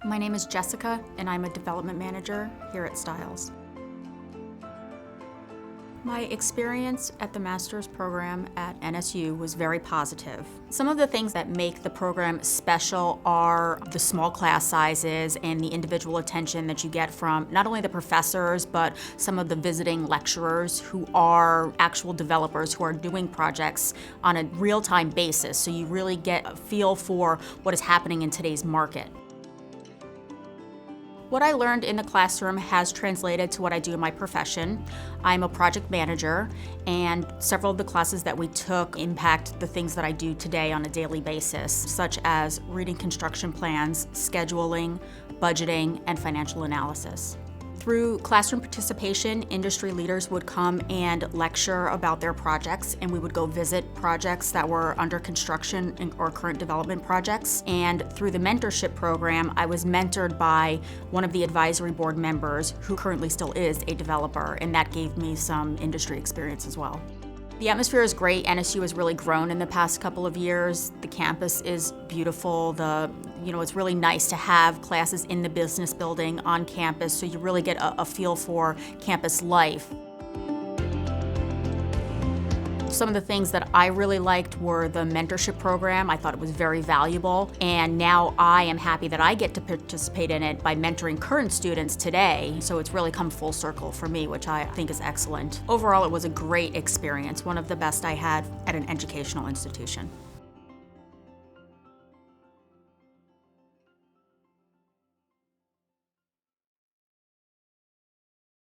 My name is Jessica, and I'm a development manager here at Stiles. My experience at the master's program at NSU was very positive. Some of the things that make the program special are the small class sizes and the individual attention that you get from not only the professors, but some of the visiting lecturers who are actual developers who are doing projects on a real-time basis, so you really get a feel for what is happening in today's market. What I learned in the classroom has translated to what I do in my profession. I'm a project manager, and several of the classes that we took impact the things that I do today on a daily basis, such as reading construction plans, scheduling, budgeting, and financial analysis. Through classroom participation, industry leaders would come and lecture about their projects, and we would go visit projects that were under construction or current development projects. And through the mentorship program, I was mentored by one of the advisory board members who currently still is a developer, and that gave me some industry experience as well. The atmosphere is great. NSU has really grown in the past couple of years. The campus is beautiful. It's really nice to have classes in the business building on campus, so you really get a feel for campus life. Some of the things that I really liked were the mentorship program. I thought it was very valuable, and now I am happy that I get to participate in it by mentoring current students today, so it's really come full circle for me, which I think is excellent. Overall, it was a great experience, one of the best I had at an educational institution.